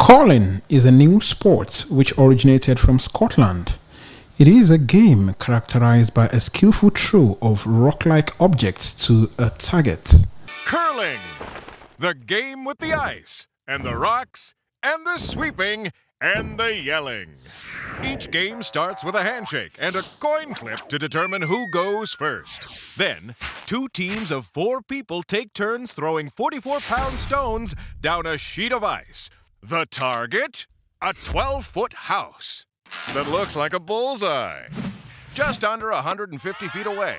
Curling is a new sport which originated from Scotland. It is a game characterized by a skillful throw of rock-like objects to a target. Curling, the game with the ice, and the rocks, and the sweeping, and the yelling. Each game starts with a handshake and a coin flip to determine who goes first. Then, two teams of 4 people take turns throwing 44-pound stones down a sheet of ice. The target? A 12-foot house that looks like a bullseye, just under 150 feet away.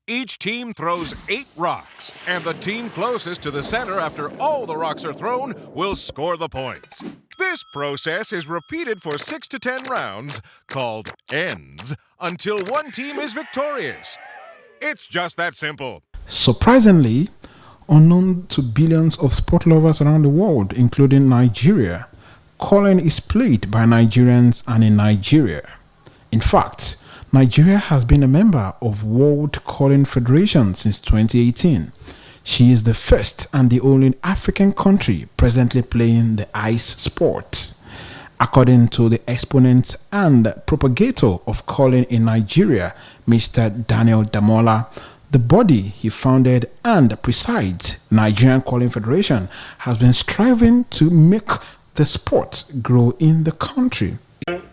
Each team throws 8 rocks, and the team closest to the center after all the rocks are thrown will score the points. This process is repeated for 6 to 10 rounds, called ends, until one team is victorious. It's just that simple. Surprisingly, unknown to billions of sport lovers around the world, including Nigeria, curling is played by Nigerians and in Nigeria. In fact, Nigeria has been a member of World Curling Federation since 2018. She is the first and the only African country presently playing the ice sport. According to the exponent and propagator of curling in Nigeria, Mr. Daniel Damola, the body he founded and presides, Nigerian Curling Federation, has been striving to make the sport grow in the country.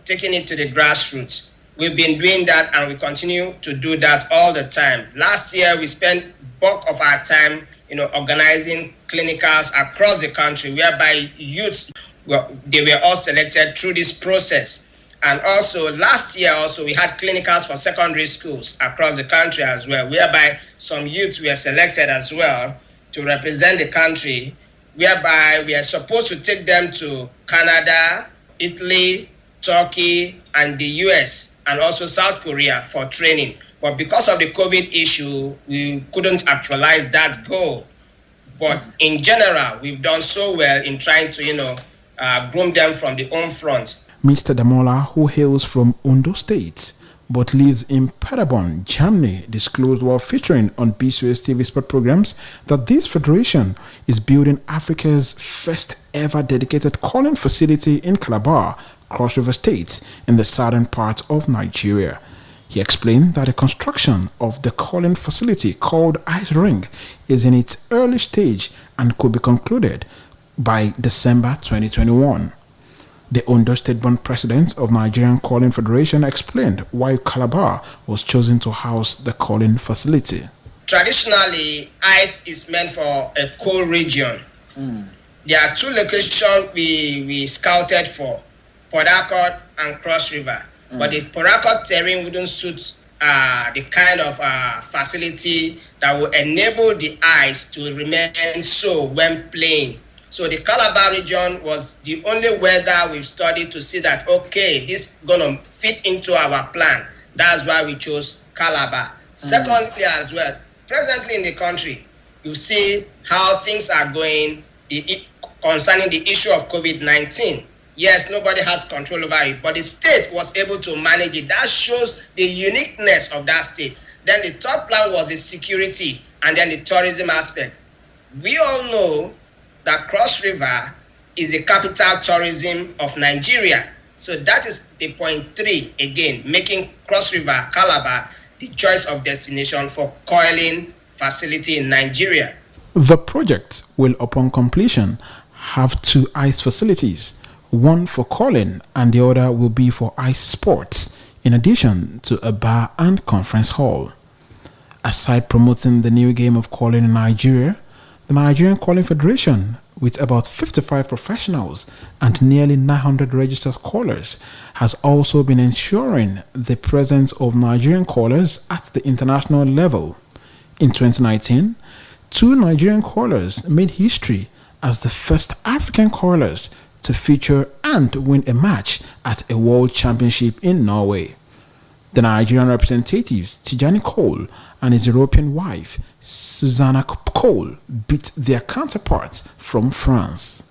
Taking it to the grassroots. We've been doing that and we continue to do that all the time. Last year, we spent bulk of our time, organizing clinicals across the country whereby youths, they were all selected through this process. And also last year we had clinicals for secondary schools across the country as well, whereby some youths were selected as well to represent the country, whereby we are supposed to take them to Canada, Italy, Turkey, and the US, and also South Korea for training. But because of the COVID issue, we couldn't actualize that goal. But in general, we've done so well in trying to, groom them from the home front. Mr. Damola, who hails from Ondo State but lives in Paderborn, Germany, disclosed while featuring on Bcos TV sport programs that this federation is building Africa's first ever dedicated curling facility in Calabar, Cross River State, in the southern part of Nigeria. He explained that the construction of the curling facility called Ice Ring is in its early stage and could be concluded by December 2021. The Ondo State-born president of Nigerian Curling Federation explained why Calabar was chosen to house the curling facility. Traditionally, ice is meant for a cold region. There are 2 locations we scouted for, Port Harcourt and Cross River. But the Port Harcourt terrain wouldn't suit the kind of facility that will enable the ice to remain so when playing. So the Calabar region was the only weather we've studied to see that, okay, this is going to fit into our plan. That's why we chose Calabar. Secondly as well, presently in the country, you see how things are going concerning the issue of COVID-19. Yes, nobody has control over it, but the state was able to manage it. That shows the uniqueness of that state. Then the third plan was the security and then the tourism aspect. We all know that Cross River is the capital tourism of Nigeria. So that is the point 3, again, making Cross River, Calabar, the choice of destination for curling facility in Nigeria. The project will, upon completion, have 2 ice facilities, one for curling and the other will be for ice sports, in addition to a bar and conference hall. Aside promoting the new game of curling in Nigeria, the Nigerian Curling Federation, with about 55 professionals and nearly 900 registered curlers, has also been ensuring the presence of Nigerian curlers at the international level. In 2019, 2 Nigerian curlers made history as the first African curlers to feature and win a match at a world championship in Norway. The Nigerian representatives, Tijani Cole and his European wife, Susanna Cole, beat their counterparts from France.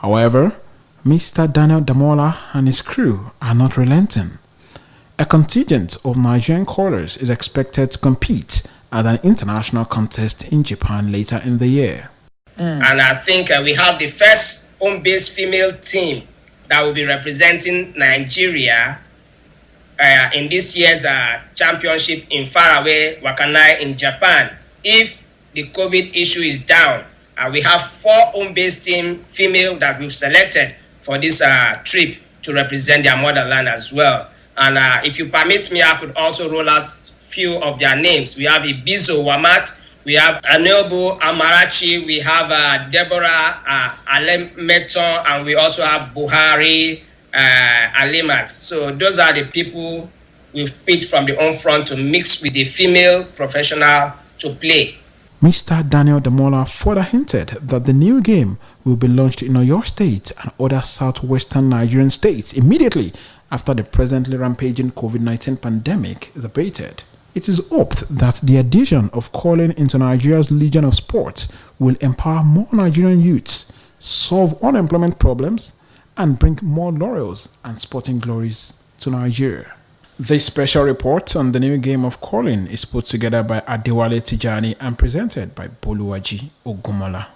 However, Mr. Daniel Damola and his crew are not relenting. A contingent of Nigerian curlers is expected to compete at an international contest in Japan later in the year. And I think we have the first home-based female team that will be representing Nigeria in this year's championship in faraway Wakanai in Japan. If the COVID issue is down, we have 4 home-based team female that we've selected for this trip to represent their motherland as well. And if you permit me, I could also roll out few of their names. We have Ibizo Wamat, we have Anobu Amarachi, we have Deborah Alem Meton, and we also have Buhari Alimat. So those are the people we've picked from the home front to mix with the female professional to play. Mr. Daniel Damola further hinted that the new game will be launched in Oyo State and other southwestern Nigerian states immediately after the presently rampaging COVID-19 pandemic is abated. It is hoped that the addition of curling into Nigeria's Legion of Sports will empower more Nigerian youths, solve unemployment problems, and bring more laurels and sporting glories to Nigeria. This special report on the new game of curling is put together by Adewale Tijani and presented by Boluwaji Ogumola.